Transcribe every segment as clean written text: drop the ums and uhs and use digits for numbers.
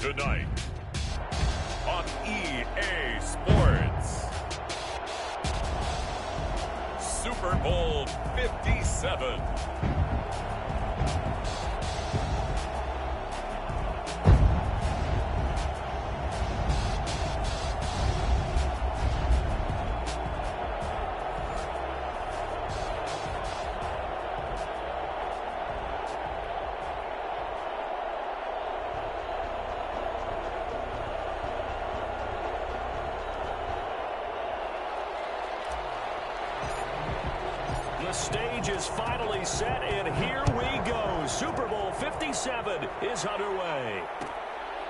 Tonight on EA Sports, Super Bowl 57. The stage is finally set, and here we go. Super Bowl 57 is underway.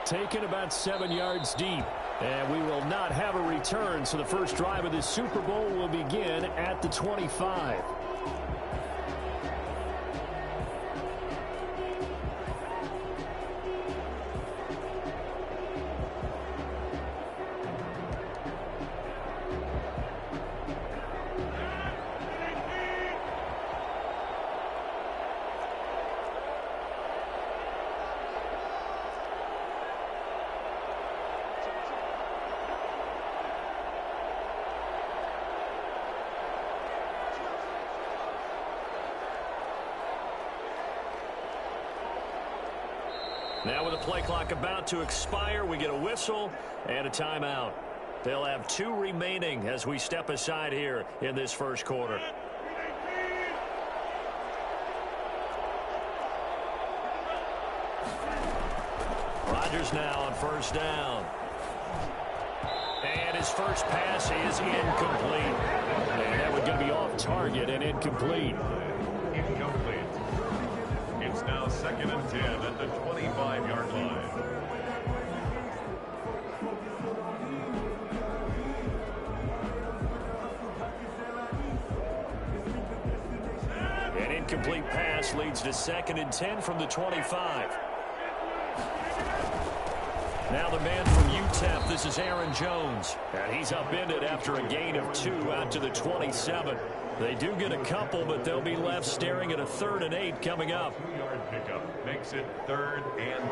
Taken about 7 yards deep, and we will not have a return, so the first drive of the Super Bowl will begin at the 25. Now with the play clock about to expire, we get a whistle and a timeout. They'll have 2 remaining as we step aside here in this first quarter. Rodgers now on first down. And his first pass is incomplete. And that was going to be off target and incomplete. Incomplete. It's now 2nd and 10 at the 25-yard line. An incomplete pass leads to 2nd and 10 from the 25. Now the man from UTEP, this is Aaron Jones. And he's upended after a gain of 2 out to the 27. They do get a couple, but they'll be left staring at a 3rd and 8 coming up. 2-yard pickup makes it 3rd and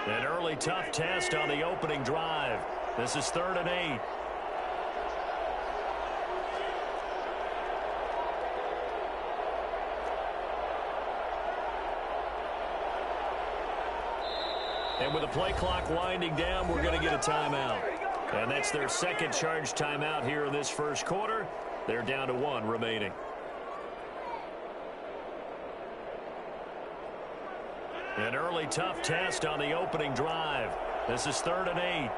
8. An early tough test on the opening drive. This is 3rd and 8. And with the play clock winding down, we're going to get a timeout. And that's their second charge timeout here in this first quarter. They're down to 1 remaining. An early tough test on the opening drive. This is 3rd and 8.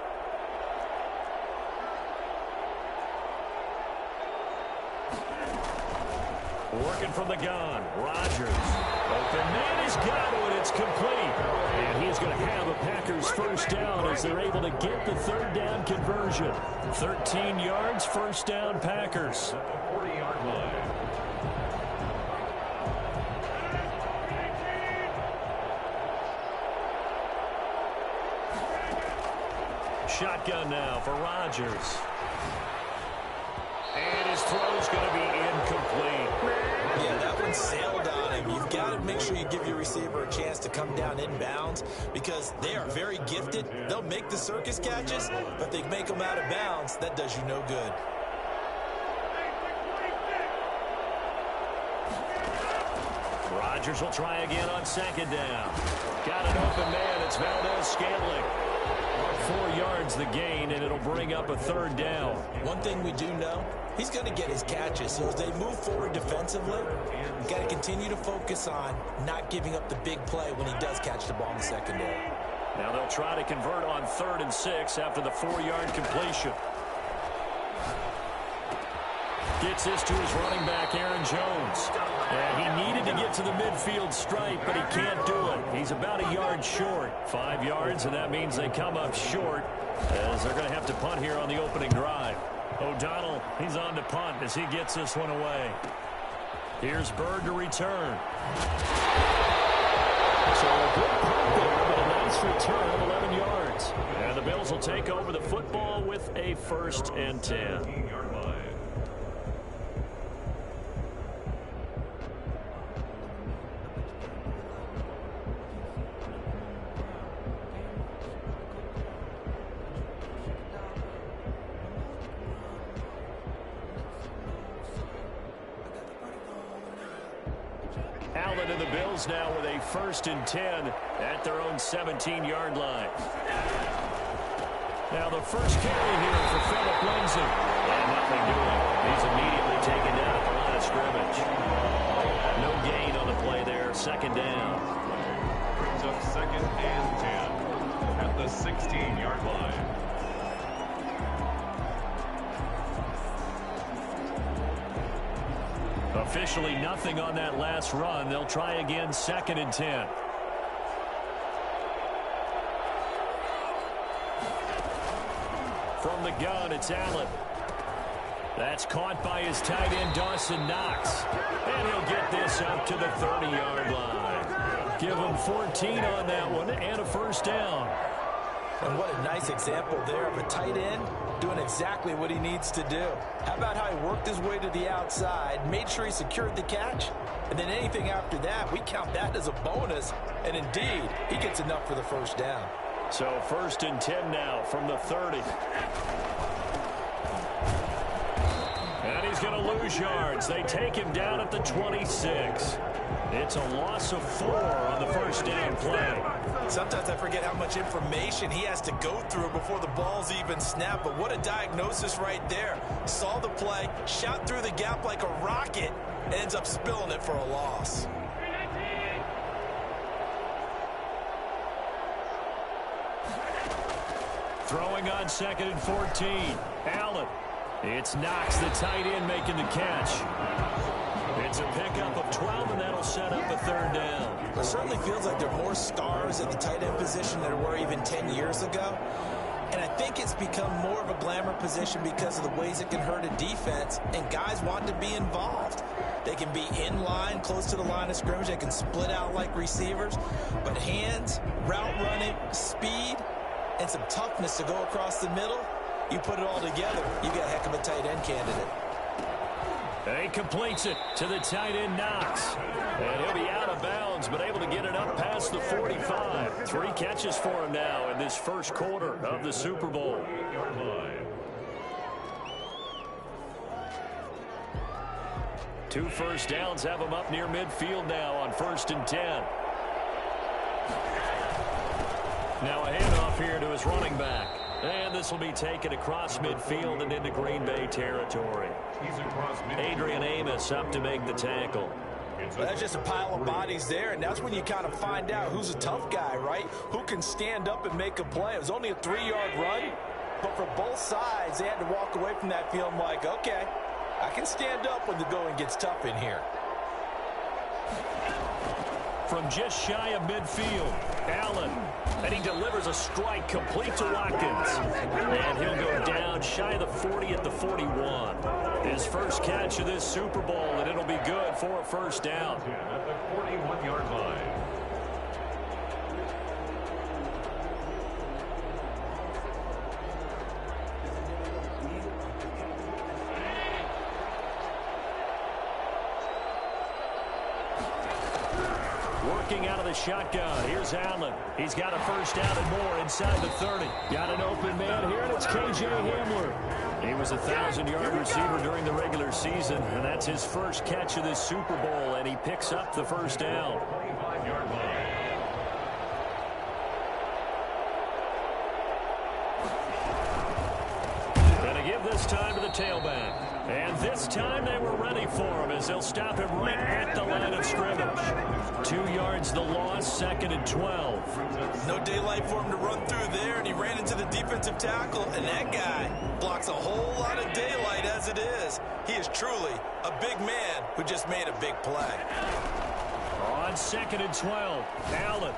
Working from the gun, Rodgers. Open man is got it, it's complete. And he's going to have a Packers first down as they're able to get the 3rd down conversion. 13 yards, first down Packers. At the 40-yard line. Shotgun now for Rodgers. And his throw's going to be incomplete. Yeah, that one sailed on him. You've got to make sure you give your receiver a chance to come down inbounds because they are very gifted. They'll make the circus catches, but they make them out of bounds. That does you no good. Rodgers will try again on 2nd down. Got an open man. It's Valdez-Scantling. 4 yards the gain, and it'll bring up a 3rd down. One thing we do know, he's going to get his catches. So as they move forward defensively, you've got to continue to focus on not giving up the big play when he does catch the ball in the secondary. Now they'll try to convert on 3rd and 6 after the 4-yard completion. Gets this to his running back, Aaron Jones. And he needed to get to the midfield stripe, but he can't do it. He's about a yard short. 5 yards, and that means they come up short as they're going to have to punt here on the opening drive. O'Donnell, he's on to punt as he gets this one away. Here's Bird to return. So a good punt there, but a nice return of 11 yards. And the Bills will take over the football with a 1st and 10. Allen and the Bills now with a 1st and 10 at their own 17-yard line. Now the first carry here for Phillip Lindsay. And nothing doing. He's immediately taken down at the line of scrimmage. No gain on the play there. 2nd down. Brings up 2nd and 10 at the 16-yard line. Officially nothing on that last run. They'll try again 2nd and 10. From the gun, it's Allen. That's caught by his tight end, Dawson Knox. And he'll get this up to the 30-yard line. Give him 14 on that one and a 1st down. And what a nice example there of a tight end doing exactly what he needs to do. How about how he worked his way to the outside, made sure he secured the catch, and then anything after that, we count that as a bonus. And indeed, he gets enough for the 1st down. So 1st and 10 now from the 30. And he's going to lose yards. They take him down at the 26. It's a loss of 4 on the 1st down play. Sometimes I forget how much information he has to go through before the ball's even snapped. But what a diagnosis right there. Saw the play, shot through the gap like a rocket, and ends up spilling it for a loss. Throwing on 2nd and 14. Allen. It's Knox, the tight end, making the catch. It's a pickup of 12, and that'll set up a 3rd down. It certainly feels like there are more stars at the tight end position than there were even 10 years ago. And I think it's become more of a glamour position because of the ways it can hurt a defense, and guys want to be involved. They can be in line, close to the line of scrimmage. They can split out like receivers. But hands, route running, speed, and some toughness to go across the middle, you put it all together, you got a heck of a tight end candidate. He completes it to the tight end, Knox. And he'll be out of bounds, but able to get it up past the 45. 3 catches for him now in this 1st quarter of the Super Bowl. 2 1st downs have him up near midfield now on 1st and 10. Now a handoff here to his running back. And this will be taken across midfield and into Green Bay territory. Adrian Amos up to make the tackle. Well, that's just a pile of bodies there, and that's when you kind of find out who's a tough guy, right? Who can stand up and make a play. It was only a 3-yard run, but for both sides, they had to walk away from that feeling like, okay, I can stand up when the going gets tough in here. From just shy of midfield, Allen. And he delivers a strike complete to Watkins. And he'll go down shy of the 40 at the 41. His 1st catch of this Super Bowl, and it'll be good for a 1st down. At the 41-yard line. Working out of the shotgun. Here's Allen. He's got a 1st down and more inside the 30. Got an open man here, and it's K.J. Hamler. He was a 1,000-yard receiver during the regular season, and that's his 1st catch of this Super Bowl, and he picks up the 1st down. 25-yard line. And to give this time to the tailback. And this time they were ready for him as they'll stop him right at the line of scrimmage. 2 yards the loss, 2nd and 12. No daylight for him to run through there, and he ran into the defensive tackle, and that guy blocks a whole lot of daylight as it is. He is truly a big man who just made a big play. On 2nd and 12, Allen.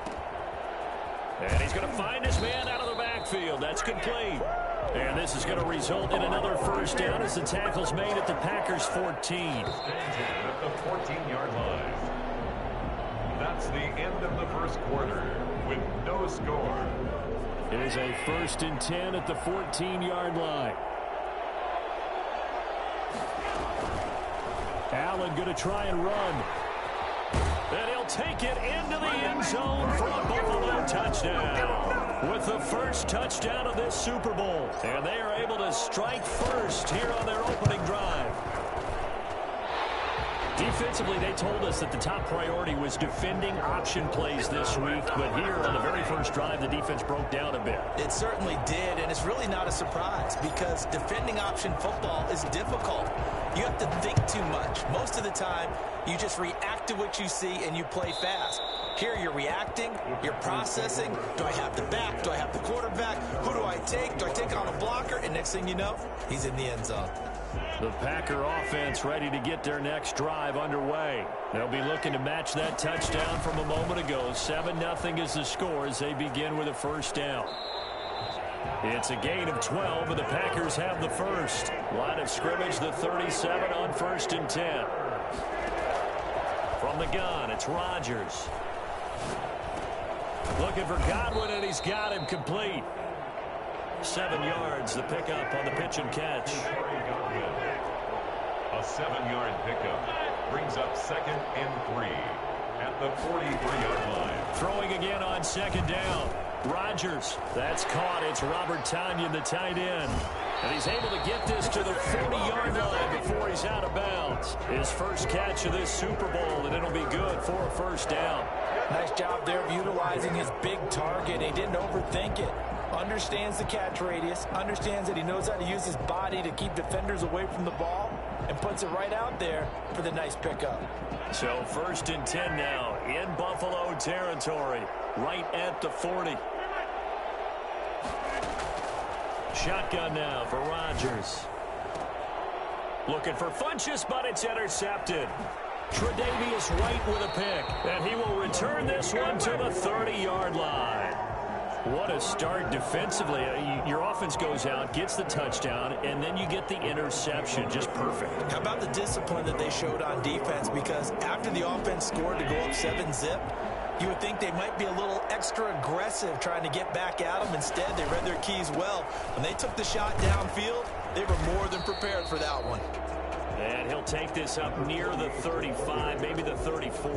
And he's going to find his man out of the backfield. That's complete. And this is going to result in another 1st down as the tackle's made at the Packers' 14. At the 14-yard line. That's the end of the 1st quarter with no score. It is a 1st and 10 at the 14-yard line. Allen going to try and run. And he'll take it into the end zone for a Buffalo touchdown. With the 1st touchdown of this Super Bowl. And they are able to strike first here on their opening drive. Defensively, they told us that the top priority was defending option plays this week, but here on the very first drive, the defense broke down a bit. It certainly did, and it's really not a surprise because defending option football is difficult. You have to think too much. Most of the time, you just react to what you see and you play fast. Here you're reacting, you're processing. Do I have the back? Do I have the quarterback? Who do I take? Do I take on a blocker? And next thing you know, he's in the end zone. The Packer offense ready to get their next drive underway. They'll be looking to match that touchdown from a moment ago. 7-0 is the score as they begin with a first down. It's a gain of 12, and the Packers have the first. Line of scrimmage, the 37 on 1st and 10. From the gun, it's Rodgers. Looking for Godwin, and he's got him complete. 7 yards, the pickup on the pitch and catch. A 7-yard pickup brings up 2nd and 3 at the 43-yard line. Throwing again on 2nd down. Rodgers, that's caught. It's Robert Tonyan, the tight end. And he's able to get this to the 40-yard line before he's out of bounds. His first catch of this Super Bowl, and it'll be good for a first down. Nice job there of utilizing his big target. He didn't overthink it. Understands the catch radius, understands that he knows how to use his body to keep defenders away from the ball, and puts it right out there for the nice pickup. So 1st and 10 now in Buffalo territory, right at the 40. Shotgun now for Rodgers. Looking for Funchess, but it's intercepted. Tre'Davious White with a pick, and he will return this one to the 30-yard line. What a start defensively. Your offense goes out, gets the touchdown, and then you get the interception. Just perfect. How about the discipline that they showed on defense? Because after the offense scored to go up 7-zip, you would think they might be a little extra aggressive trying to get back at them. Instead, they read their keys well. When they took the shot downfield, they were more than prepared for that one. And he'll take this up near the 35, maybe the 34.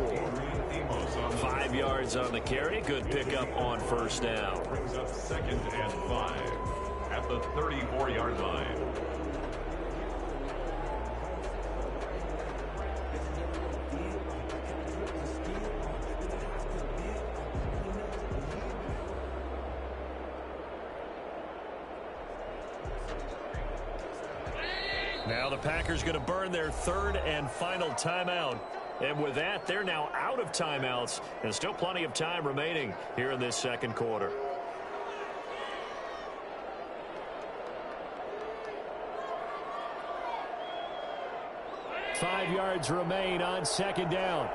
5 yards on the carry. Good pickup on first down. Brings up 2nd and 5 at the 34-yard line. Now the Packers going to burn their 3rd and final timeout. And with that, they're now out of timeouts. And still plenty of time remaining here in this second quarter. Five yards remain on 2nd down.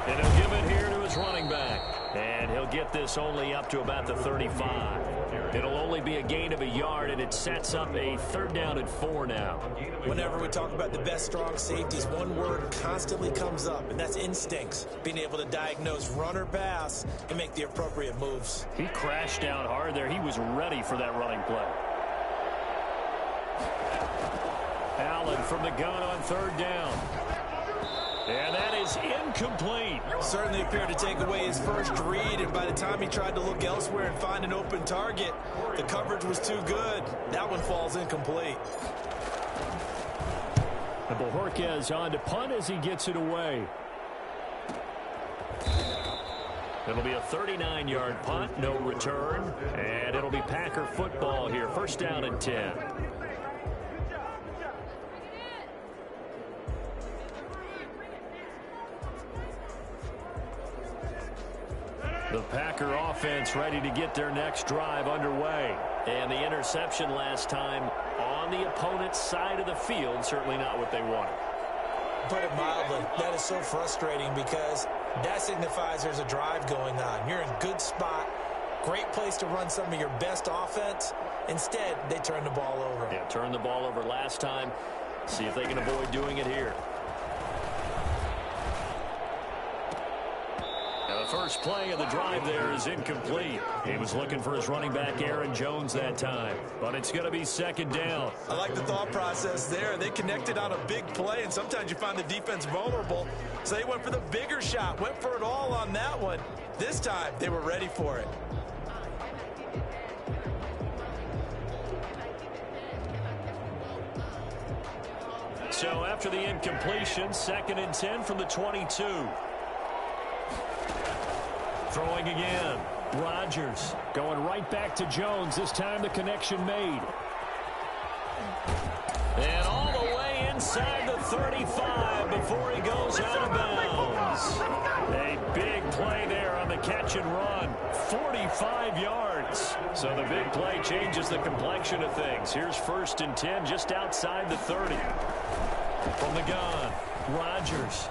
And he'll give it here to his running back. And he'll get this only up to about the 35. It'll only be a gain of a yard, and it sets up a 3rd down and 4 now. Whenever we talk about the best strong safeties, one word constantly comes up, and that's instincts. Being able to diagnose run or pass and make the appropriate moves. He crashed down hard there. He was ready for that running play. Allen from the gun on 3rd down. And that is incomplete. Certainly appeared to take away his first read, and by the time he tried to look elsewhere and find an open target, the coverage was too good. That one falls incomplete. And Bojorquez on to punt as he gets it away. It'll be a 39-yard punt, no return, and it'll be Packer football here. 1st down and 10. The Packer offense ready to get their next drive underway. And the interception last time on the opponent's side of the field, certainly not what they wanted. Put it mildly, that is so frustrating because that signifies there's a drive going on. You're in a good spot, great place to run some of your best offense. Instead, they turn the ball over. Yeah, turned the ball over last time. See if they can avoid doing it here. The first play of the drive there is incomplete. He was looking for his running back, Aaron Jones, that time. But it's going to be 2nd down. I like the thought process there. They connected on a big play, and sometimes you find the defense vulnerable. So they went for the bigger shot, went for it all on that one. This time, they were ready for it. So after the incompletion, 2nd and 10 from the 22. Throwing again. Rodgers going right back to Jones. This time the connection made. And all the way inside the 35 before he goes out of bounds. A big play there on the catch and run. 45 yards. So the big play changes the complexion of things. Here's 1st and 10 just outside the 30. From the gun, Rodgers.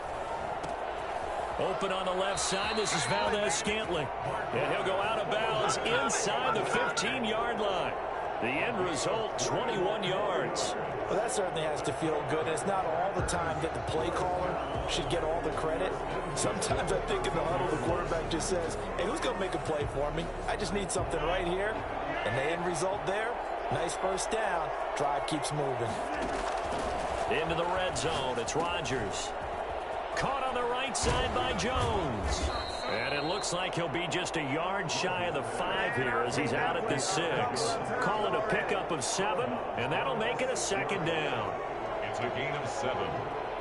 Open on the left side. This is Valdez-Scantling. And he'll go out of bounds inside the 15-yard line. The end result, 21 yards. Well, that certainly has to feel good. It's not all the time that the play caller should get all the credit. Sometimes I think in the huddle, the quarterback just says, hey, who's going to make a play for me? I just need something right here. And the end result there, nice 1st down. Drive keeps moving. Into the red zone, it's Rodgers. Caught on the right side by Jones. And it looks like he'll be just a yard shy of the 5 here as he's out at the 6. Call it a pickup of 7, and that'll make it a 2nd down. It's a gain of 7.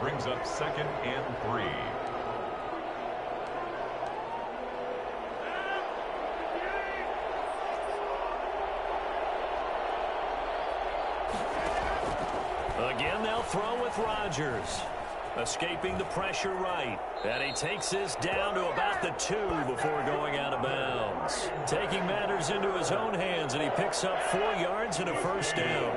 Brings up 2nd and 3. Again, they'll throw with Rodgers. Escaping the pressure right. And he takes this down to about the 2 before going out of bounds. Taking matters into his own hands, and he picks up 4 yards and a 1st down.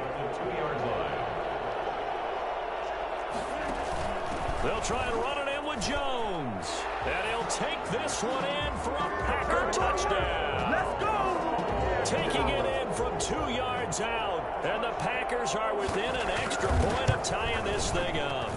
They'll try and run it in with Jones. And he'll take this one in for a Packer touchdown. Let's go! Taking it in from 2 yards out. And the Packers are within an extra point of tying this thing up.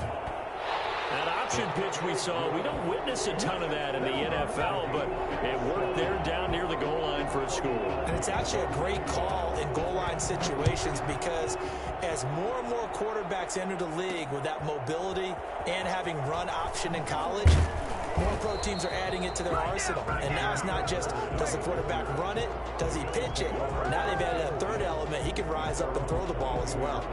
That option pitch we saw, we don't witness a ton of that in the NFL, but it worked there down near the goal line for a score. And it's actually a great call in goal line situations because as more and more quarterbacks enter the league with that mobility and having run option in college, more pro teams are adding it to their arsenal. And now it's not just, does the quarterback run it? Does he pitch it? Now they've added a 3rd element. He can rise up and throw the ball as well.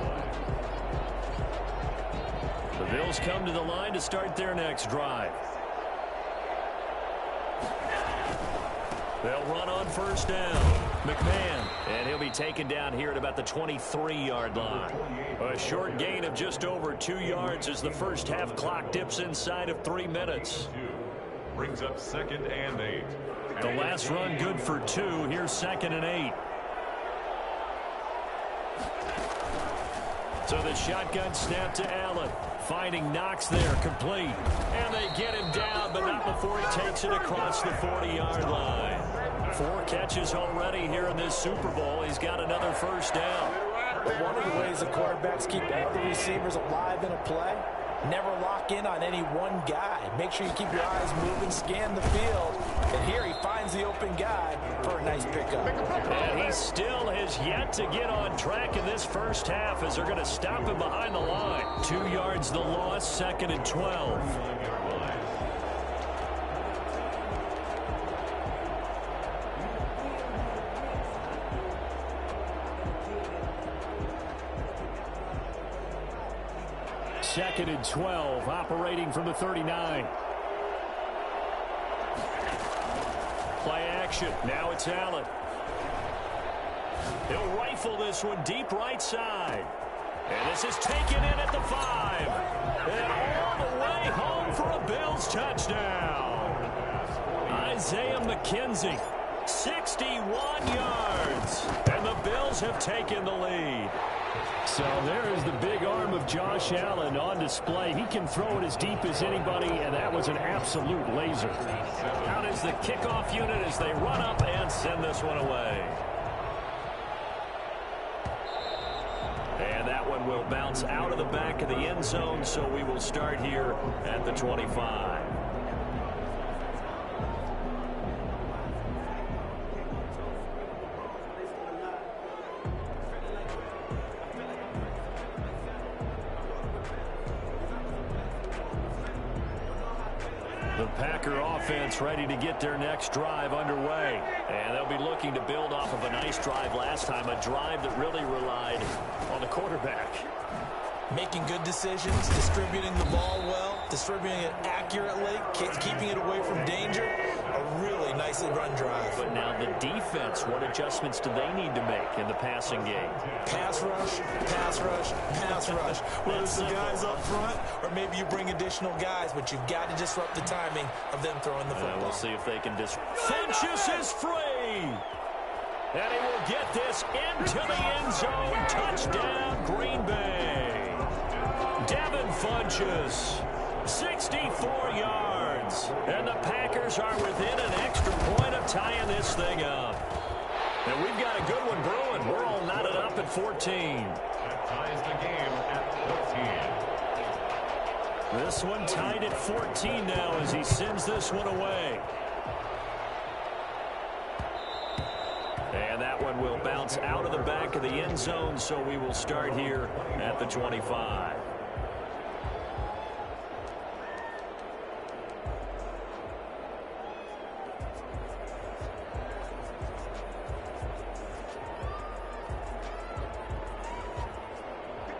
The Bills come to the line to start their next drive. They'll run on 1st down. McMahon, and he'll be taken down here at about the 23-yard line. A short gain of just over 2 yards as the first half clock dips inside of 3 minutes. Brings up 2nd and 8. The last run good for 2. Here's 2nd and 8. So the shotgun snap to Allen. Finding Knox there, complete. And they get him down, but not before he takes it across the 40-yard line. 4 catches already here in this Super Bowl. He's got another 1st down. But one of the ways the quarterbacks keep all the receivers alive in a play, never lock in on any one guy. Make sure you keep your eyes moving, scan the field. And here he finds the open guy for a nice pickup. And he still has yet to get on track in this first half as they're going to stop him behind the line. 2 yards the loss, 2nd and 12. Second and 12, operating from the 39. Play action. Now it's Allen. He'll rifle this one deep right side. And this is taken in at the 5. And all the way home for a Bills touchdown. Isaiah McKenzie, 61 yards. And the Bills have taken the lead. So there is the big arm of Josh Allen on display. He can throw it as deep as anybody, and that was an absolute laser. Out is the kickoff unit as they run up and send this one away. And that one will bounce out of the back of the end zone, so we will start here at the 25. The Packer offense ready to get their next drive underway. And they'll be looking to build off of a nice drive last time, a drive that really relied on the quarterback. Making good decisions, distributing the ball well, distributing it accurately, keeping it away from danger. A really nicely run drive. But now the defense, what adjustments do they need to make in the passing game? Pass rush, pass rush, pass rush. Whether it's the guys up front or maybe you bring additional guys, but you've got to disrupt the timing of them throwing the football. We'll see if they can Funchess is free. And he will get this into the end zone. Touchdown, Green Bay. Devin Funchess, 64 yards. And the Packers are within an extra point of tying this thing up. And we've got a good one brewing. We're all knotted up at 14. That ties the game at 14. This one tied at 14 now as he sends this one away. And that one will bounce out of the back of the end zone, so we will start here at the 25.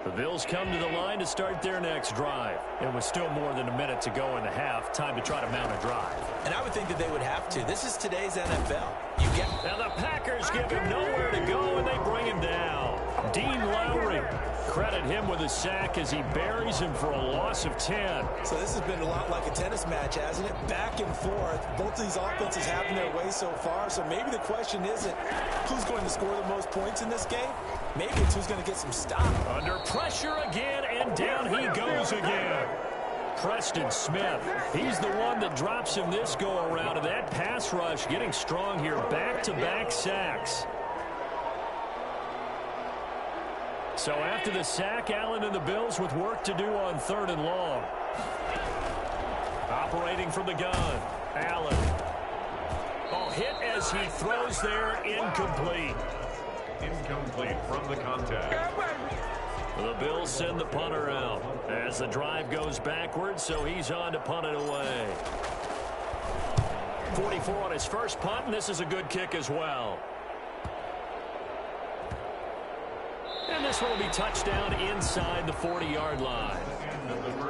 The Bills come to the line to start their next drive. And with still more than a minute to go in the half, time to try to mount a drive. And I would think that they would have to. This is today's NFL. Now the Packers give him nowhere to go, and they bring him down. Dean Lowry, credit him with a sack as he buries him for a loss of 10. So this has been a lot like a tennis match, hasn't it? Back and forth. Both of these offenses having their way so far. So maybe the question isn't who's going to score the most points in this game. Maybe it's who's going to get some stop. Under pressure again, and down he goes again. Preston Smith, he's the one that drops him this go-around, and that pass rush getting strong here. Back-to-back sacks. So after the sack, Allen and the Bills with work to do on 3rd and long. Operating from the gun, Allen. Oh, hit as he throws there, incomplete. Incomplete from the contact. The Bills send the punter out as the drive goes backwards, so he's on to punt it away. 44 on his first punt, and this is a good kick as well. And this one will be touchdown inside the 40-yard line.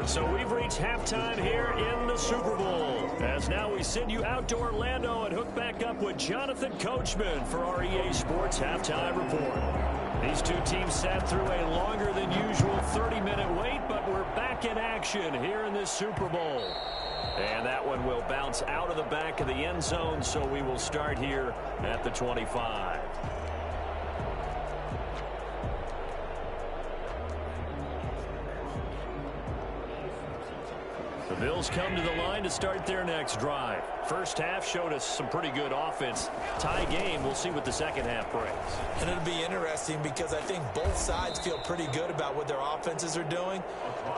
So we've reached halftime here in the Super Bowl. As now we send you out to Orlando and hook back up with Jonathan Coachman for our EA Sports Halftime Report. These two teams sat through a longer than usual 30-minute wait, but we're back in action here in this Super Bowl. And that one will bounce out of the back of the end zone, so we will start here at the 25. The Bills come to the line to start their next drive. First half showed us some pretty good offense. Tie game, we'll see what the second half brings. And it'll be interesting because I think both sides feel pretty good about what their offenses are doing.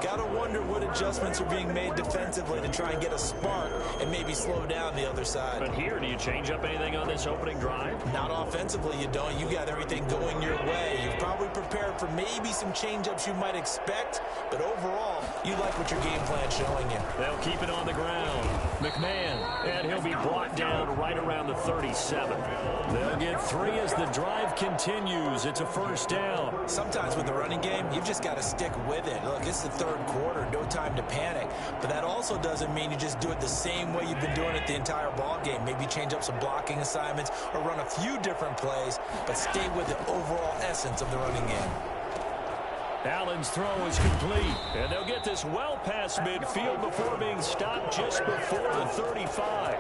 Got to wonder what adjustments are being made defensively to try and get a spark and maybe slow down the other side. But here, do you change up anything on this opening drive? Not offensively, you don't. You got everything going your way. You've probably prepared for maybe some change-ups you might expect, but overall, you like what your game plan's showing you. They'll keep it on the ground. McMahon, and he'll be brought down right around the 37. They'll get 3 as the drive continues. It's a first down. Sometimes with the running game, you've just got to stick with it. Look, it's the third quarter, no time to panic. But that also doesn't mean you just do it the same way you've been doing it the entire ball game. Maybe change up some blocking assignments or run a few different plays, but stay with the overall essence of the running game. Allen's throw is complete, and they'll get this well past midfield before being stopped just before the 35.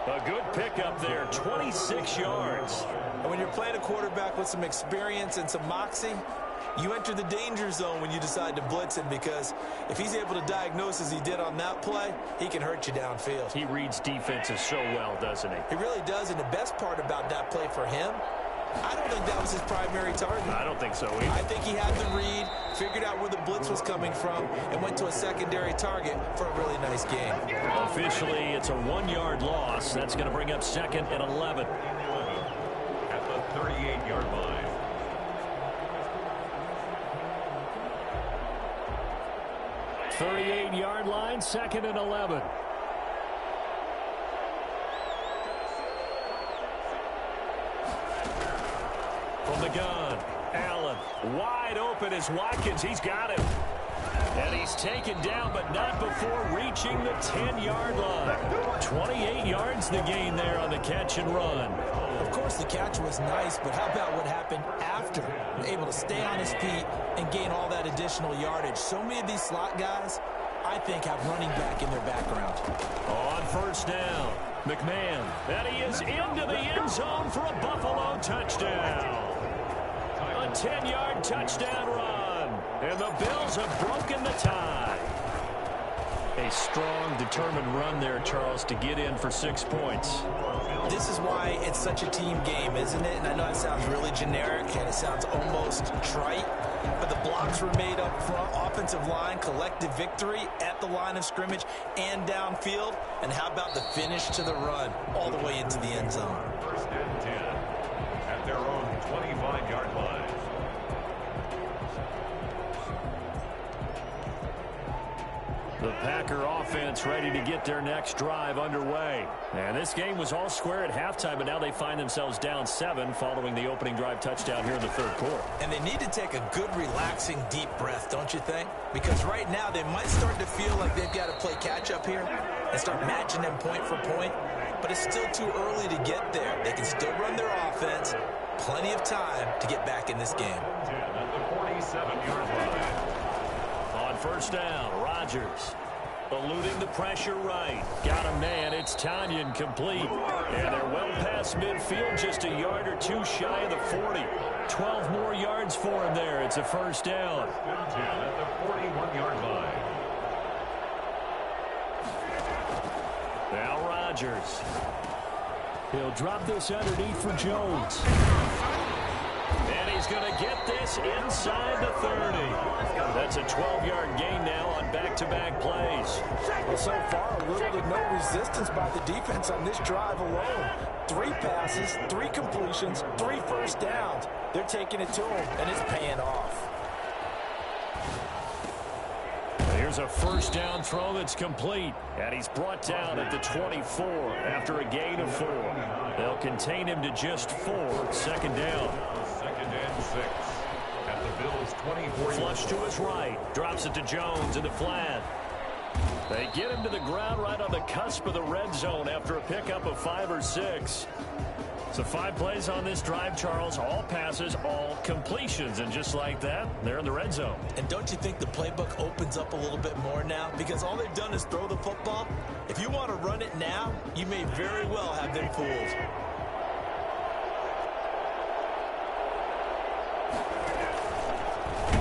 A good pickup there, 26 yards. And when you're playing a quarterback with some experience and some moxie, you enter the danger zone when you decide to blitz him, because if he's able to diagnose as he did on that play, he can hurt you downfield. He reads defenses so well, doesn't he? He really does, and the best part about that play for him, I don't think that was his primary target. I don't think so either. I think he had the read, figured out where the blitz was coming from, and went to a secondary target for a really nice game. Officially, it's a 1-yard loss. That's going to bring up 2nd and 11. At the 38-yard line. .38-yard line, 2nd and 11. From the gun, Allen wide open as Watkins. He's got him. And he's taken down, but not before reaching the 10-yard line. 28 yards the gain there on the catch and run. Of course, the catch was nice, but how about what happened after? Able to stay on his feet and gain all that additional yardage. So many of these slot guys, I think, have running back in their background. On first down, McMahon. And he is into the end zone for a Buffalo touchdown. A 10-yard touchdown run. And the Bills have broken the tie. A strong, determined run there, Charles, to get in for 6 points. This is why it's such a team game, isn't it? And I know it sounds really generic and it sounds almost trite, but the blocks were made up front, offensive line, collective victory at the line of scrimmage and downfield. And how about the finish to the run all the way into the end zone? First and 10 at their own 25-yard line. The Packer offense ready to get their next drive underway. And this game was all square at halftime, but now they find themselves down 7 following the opening drive touchdown here in the third quarter. And they need to take a good, relaxing, deep breath, don't you think? Because right now they might start to feel like they've got to play catch-up here and start matching them point for point. But it's still too early to get there. They can still run their offense. Plenty of time to get back in this game. 10 at the 47-yard line. On first down, Rodgers eluding the pressure right. Got a man. It's Tanyan complete. And they're well past midfield, just a yard or two shy of the 40. 12 more yards for him there. It's a first down. 10 at the 41-yard line. Now Rodgers. He'll drop this underneath for Jones. And he's going to get this inside the 30. That's a 12-yard gain now on back-to-back plays. Well, so far, little to no resistance by the defense on this drive alone. 3 passes, 3 completions, 3 first downs. They're taking it to him, and it's paying off. Here's a first down throw that's complete. And he's brought down at the 24 after a gain of 4. They'll contain him to just 4. Second down. Second and 6 at the Bills' 24. Flush to his right. Drops it to Jones in the flat. They get him to the ground right on the cusp of the red zone after a pickup of 5 or 6. So 5 plays on this drive, Charles. All passes, all completions. And just like that, they're in the red zone. And don't you think the playbook opens up a little bit more now? Because all they've done is throw the football. If you want to run it now, you may very well have them fooled.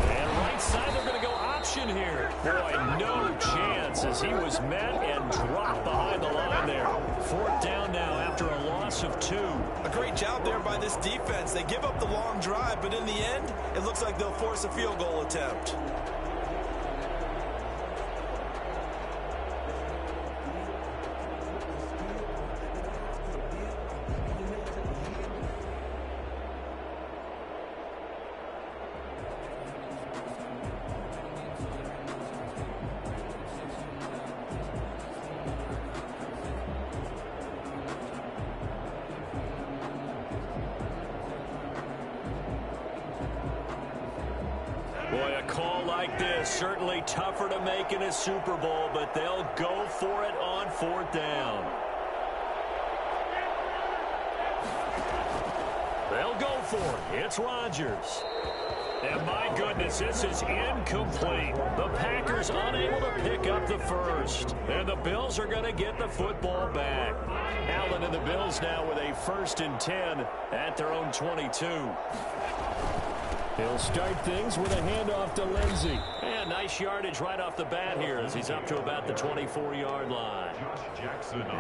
And right side, they're going to go option here. Boy, no chance as he was met and dropped behind the line there. 4th down now after a loss of 2. A great job there by this defense. They give up the long drive, but in the end, it looks like they'll force a field goal attempt. Boy, a call like this, certainly tougher to make in a Super Bowl, but they'll go for it on 4th down. They'll go for it. It's Rodgers. And my goodness, this is incomplete. The Packers unable to pick up the first. And the Bills are going to get the football back. Allen and the Bills now with a 1st and 10 at their own 22. He'll start things with a handoff to Lindsey. And nice yardage right off the bat here as he's up to about the 24-yard line.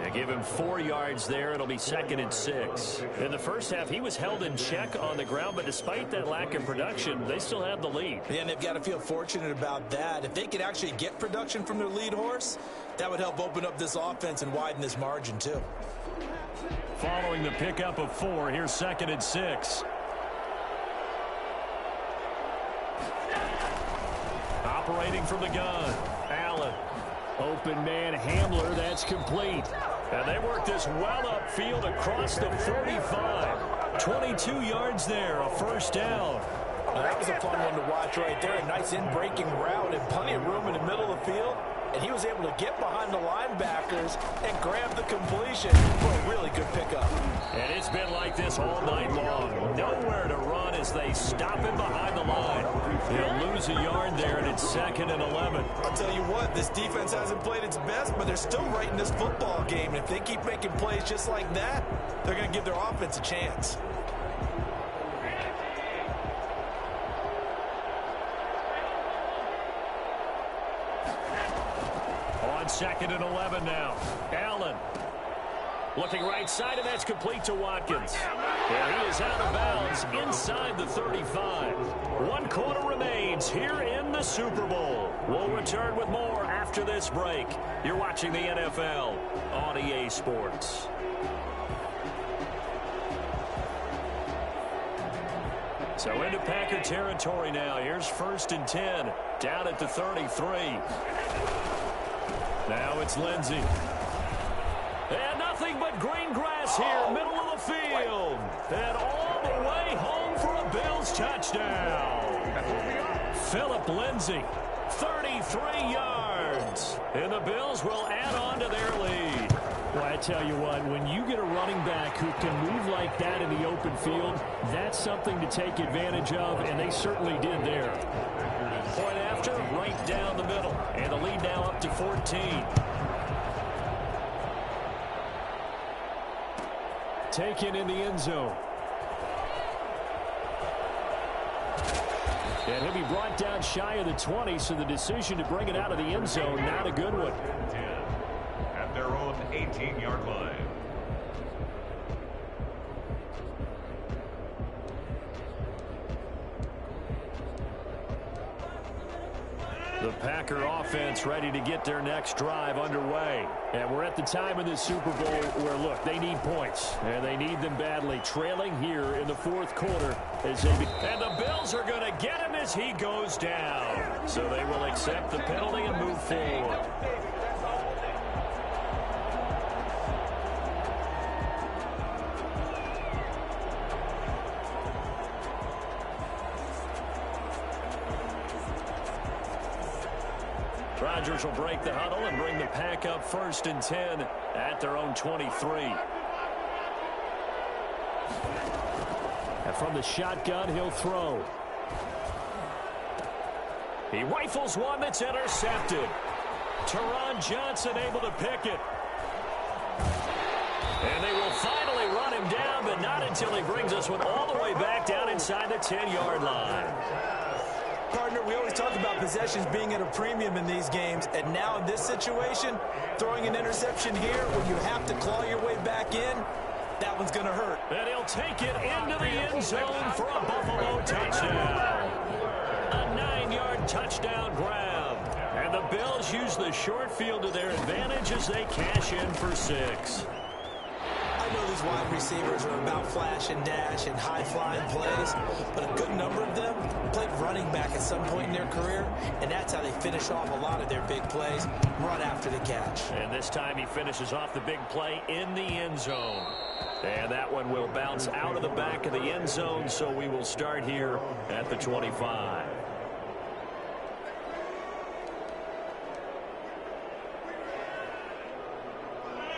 They give him 4 yards there. It'll be 2nd and 6. In the first half, he was held in check on the ground, but despite that lack of production, they still have the lead. Yeah, and they've got to feel fortunate about that. If they could actually get production from their lead horse, that would help open up this offense and widen this margin too. Following the pickup of 4, here's 2nd and 6. Operating from the gun, Allen. Open man Hamler, that's complete. And they work this well upfield across the 45. 22 yards there, a first down. Well, that was a fun one to watch right there. A nice in-breaking route and plenty of room in the middle of the field. And he was able to get behind the linebackers and grab the completion for a really good pickup. And it's been like this all night long. Nowhere to run as they stop him behind the line. He'll lose a yard there, and it's 2nd and 11. I'll tell you what, this defense hasn't played its best, but they're still right in this football game. And if they keep making plays just like that, they're going to give their offense a chance. On 2nd and 11 now. Allen looking right side, and that's complete to Watkins. And he is out of bounds inside the 35. 1 quarter remains here in the Super Bowl. We'll return with more after this break. You're watching the NFL on EA Sports. So into Packer territory now. Here's 1st and 10. Down at the 33. Now it's Lindsey. And nothing but green grass here, middle of the field. And all the way home for a Bills touchdown. Philip Lindsey, 33 yards. And the Bills will add on to their lead. Well, I tell you what, when you get a running back who can move like that in the open field, that's something to take advantage of, and they certainly did there. Point after, right down the middle. And the lead now up to 14. Taken in the end zone. And he'll be brought down shy of the 20, so the decision to bring it out of the end zone, not a good one. 10 at their own 18-yard line. The Packer offense ready to get their next drive underway. And we're at the time in this Super Bowl where, look, they need points. And they need them badly. Trailing here in the 4th quarter. And the Bills are going to get him as he goes down. So they will accept the penalty and move forward. Rodgers will break the huddle and bring the Pack up 1st and 10 at their own 23. And from the shotgun, he'll throw. He rifles one that's intercepted. Teron Johnson able to pick it. And they will finally run him down, but not until he brings this one all the way back down inside the 10-yard line. Partner, we always talk about possessions being at a premium in these games, and now in this situation, throwing an interception here when you have to claw your way back in, that one's going to hurt. And he'll take it into the end zone for a Buffalo touchdown. A 9-yard touchdown grab. And the Bills use the short field to their advantage as they cash in for 6. I know these wide receivers are about flash and dash and high-flying plays, but a good number of them played running back at some point in their career, and that's how they finish off a lot of their big plays, run after the catch. And this time he finishes off the big play in the end zone. And that one will bounce out of the back of the end zone, so we will start here at the 25.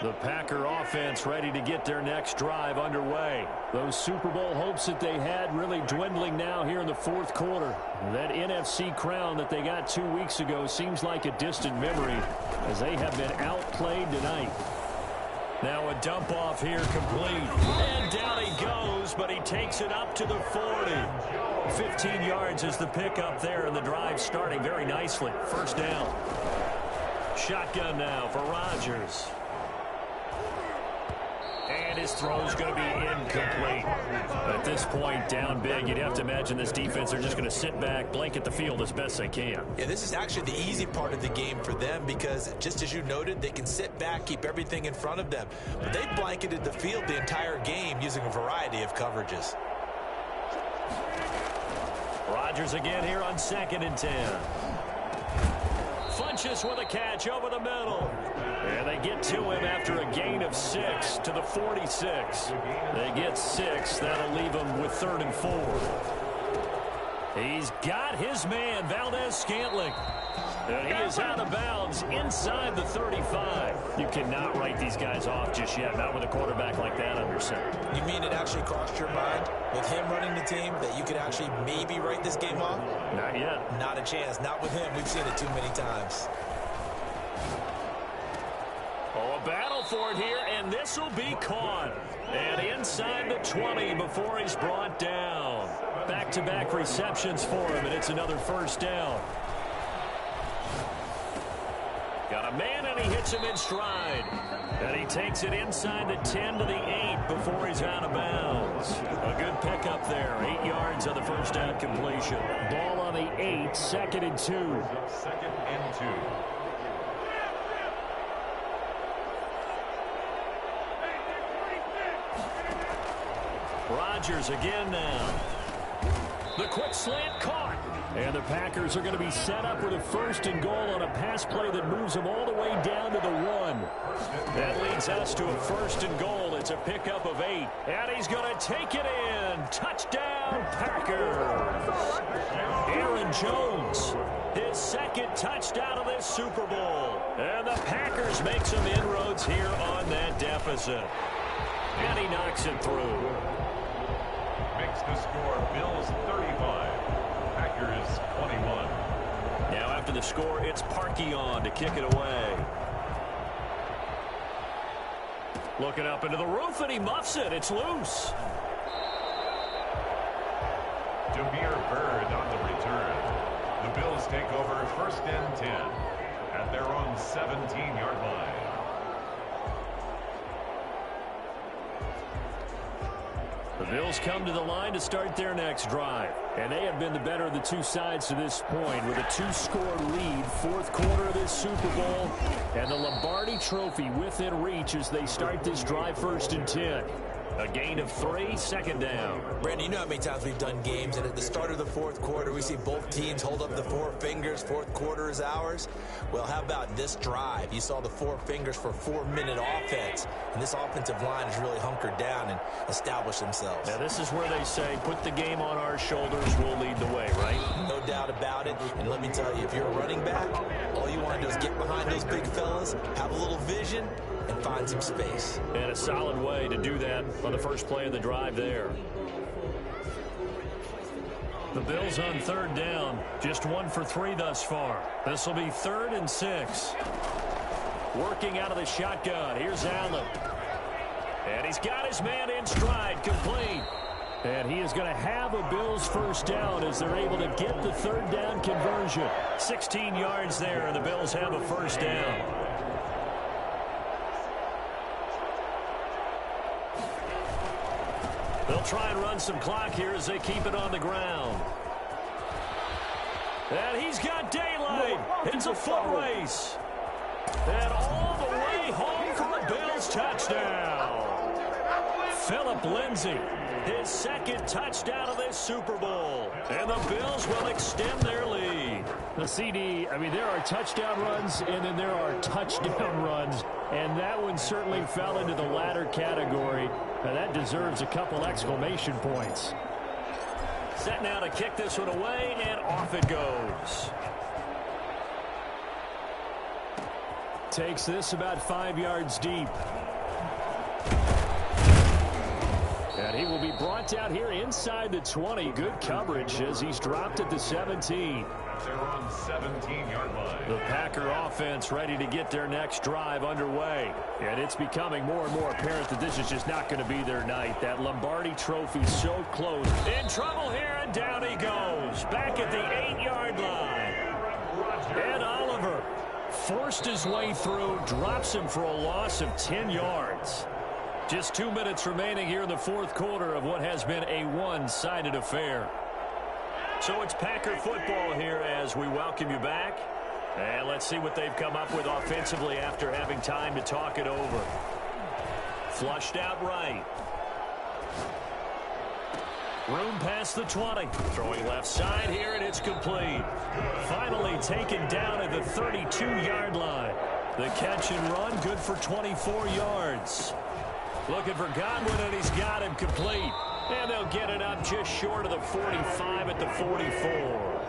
The Packer offense ready to get their next drive underway. Those Super Bowl hopes that they had really dwindling now here in the 4th quarter. That NFC crown that they got 2 weeks ago seems like a distant memory as they have been outplayed tonight. Now a dump off here complete. And down he goes, but he takes it up to the 40. 15 yards is the pickup there, and the drive starting very nicely. 1st down. Shotgun now for Rodgers. And his throw's going to be incomplete. At this point, down big, you'd have to imagine this defense are just going to sit back, blanket the field as best they can. Yeah, this is actually the easy part of the game for them because, just as you noted, they can sit back, keep everything in front of them. But they blanketed the field the entire game using a variety of coverages. Rodgers again here on 2nd and 10. Funchess with a catch over the middle. And they get to him after a gain of 6 to the 46. They get 6. That'll leave them with 3rd and 4. He's got his man, Valdez-Scantling. And he is out of bounds inside the 35. You cannot write these guys off just yet, not with a quarterback like that under center. You mean it actually crossed your mind with him running the team that you could actually maybe write this game off? Not yet. Not a chance. Not with him. We've seen it too many times. Oh, a battle for it here, and this will be caught. And inside the 20 before he's brought down. Back-to-back receptions for him, and it's another first down. Got a man, and he hits him in stride. And he takes it inside the 10 to the 8 before he's out of bounds. A good pickup there. 8 yards on the first down completion. Ball on the 8, 2nd and 2. Second and 2. Rodgers again now. The quick slant caught. And the Packers are going to be set up with a 1st and goal on a pass play that moves them all the way down to the 1. That leads us to a 1st and goal. It's a pickup of 8. And he's going to take it in. Touchdown, Packers. Aaron Jones, his 2nd touchdown of this Super Bowl. And the Packers make some inroads here on that deficit. And he knocks it through. Makes the score Bills 35. Packers 21. Now after the score, it's Parkey on to kick it away. Looking up into the roof, and he muffs it. It's loose. Jameer Byrd on the return. The Bills take over 1st and 10 at their own 17-yard line. The Bills come to the line to start their next drive. And they have been the better of the two sides to this point with a 2-score lead, 4th quarter of this Super Bowl. And the Lombardi Trophy within reach as they start this drive 1st and 10. A gain of 3, 2nd down. Brandon, you know how many times we've done games, and at the start of the 4th quarter, we see both teams hold up the 4 fingers, 4th quarter is ours. Well, how about this drive? You saw the 4 fingers for 4-minute offense, and this offensive line has really hunkered down and established themselves. Now, this is where they say, put the game on our shoulders, we'll lead the way, right? No doubt about it, and let me tell you, if you're a running back, all you want to do is get behind those big fellas, have a little vision, and find some space. And a solid way to do that on the first play of the drive there. The Bills on 3rd down, just 1 for 3 thus far. This will be 3rd and 6. Working out of the shotgun. Here's Allen. And he's got his man in stride, complete. And he is going to have a Bills first down as they're able to get the 3rd down conversion. 16 yards there, and the Bills have a first down. They'll try and run some clock here as they keep it on the ground. And he's got daylight. It's a foot race. And all the way home for a Bills touchdown. Philip Lindsay, his 2nd touchdown of this Super Bowl. And the Bills will extend their lead. The CD, I mean, there are touchdown runs, and then there are touchdown runs. And that one certainly fell into the latter category. Now, that deserves a couple exclamation points. Set now to kick this one away, and off it goes. Takes this about 5 yards deep. And he will be brought down here inside the 20. Good coverage as he's dropped at the 17. They're on 17-yard line. The Packer offense ready to get their next drive underway. And it's becoming more and more apparent that this is just not going to be their night. That Lombardi Trophy so close. In trouble here, and down he goes. Back at the 8-yard line. And Oliver forced his way through, drops him for a loss of 10 yards. Just 2 minutes remaining here in the 4th quarter of what has been a one-sided affair. So it's Packer football here as we welcome you back. And let's see what they've come up with offensively after having time to talk it over. Flushed out right. Room past the 20. Throwing left side here, and it's complete. Finally taken down at the 32-yard line. The catch and run good for 24 yards. Looking for Godwin, and he's got him complete. And they'll get it up just short of the 45 at the 44.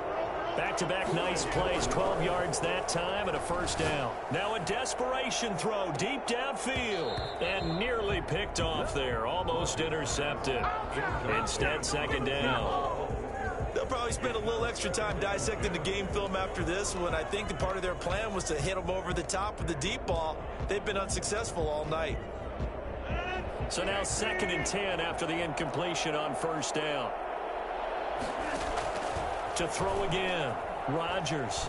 Back-to-back nice plays, 12 yards that time and a first down. Now a desperation throw deep downfield and nearly picked off there, almost intercepted. Instead, second down. They'll probably spend a little extra time dissecting the game film after this one. I think the part of their plan was to hit them over the top with the deep ball. They've been unsuccessful all night. So now 2nd and 10 after the incompletion on first down. To throw again, Rodgers.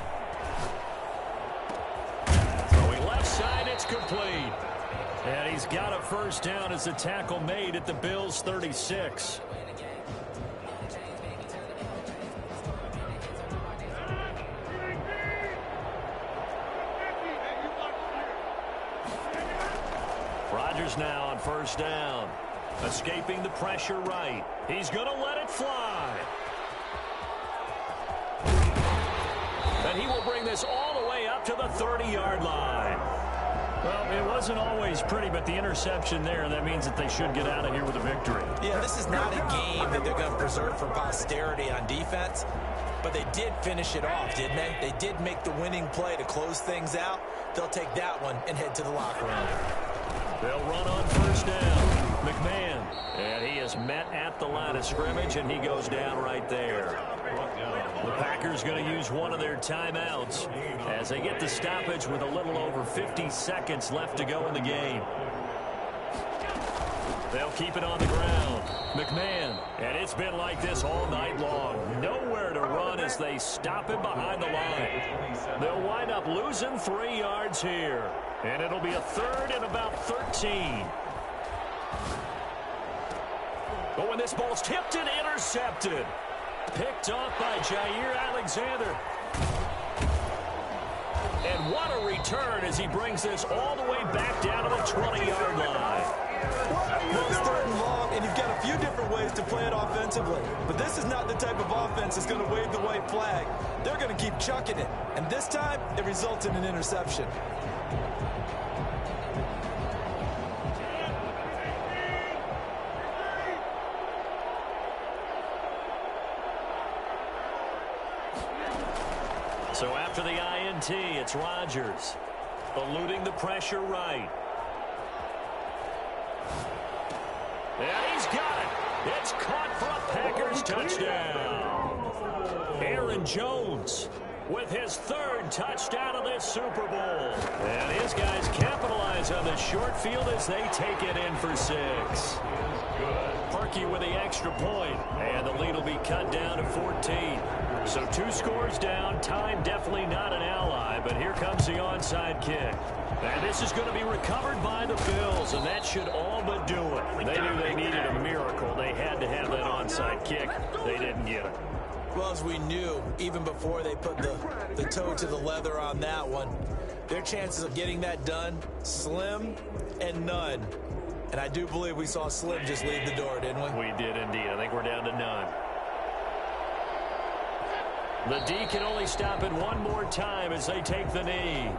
Throwing left side, it's complete. And he's got a first down as the tackle made at the Bills' 36. Rodgers now on first down. Escaping the pressure right. He's going to let it fly. And he will bring this all the way up to the 30-yard line. Well, it wasn't always pretty, but the interception there, that means that they should get out of here with a victory. Yeah, this is not a game that they're going to preserve for posterity on defense, but they did finish it off, didn't they? They did make the winning play to close things out. They'll take that one and head to the locker room. They'll run on first down. McMahon, and he is met at the line of scrimmage, and he goes down right there. The Packers going to use one of their timeouts as they get the stoppage with a little over 50 seconds left to go in the game. They'll keep it on the ground. McMahon, and it's been like this all night long. Nowhere to run as they stop him behind the line. They'll wind up losing 3 yards here, and it'll be a 3rd and about 13. But when this ball's tipped and intercepted, picked off by Jair Alexander. And what a return as he brings this all the way back down to the 20-yard line. Well, it's 3rd and long, and you've got a few different ways to play it offensively. But this is not the type of offense that's going to wave the white flag. They're going to keep chucking it. And this time, it results in an interception. So after the INT, it's Rodgers, eluding the pressure right. And he's got it. It's caught for a Packers touchdown. Aaron Jones with his 3rd touchdown of this Super Bowl. And his guys capitalize on the short field as they take it in for 6. Parkey with the extra point, and the lead will be cut down to 14. So 2 scores down. Time definitely not an ally, but here comes the onside kick. And this is going to be recovered by the Bills, and that should all but do it. They knew they needed a miracle. They had to have that onside kick. They didn't get it. Well, as we knew, even before they put the toe to the leather on that one, their chances of getting that done, slim and none. And I do believe we saw Slim just leave the door, didn't we? We did indeed. I think we're down to none. The D can only stop it one more time as they take the knee.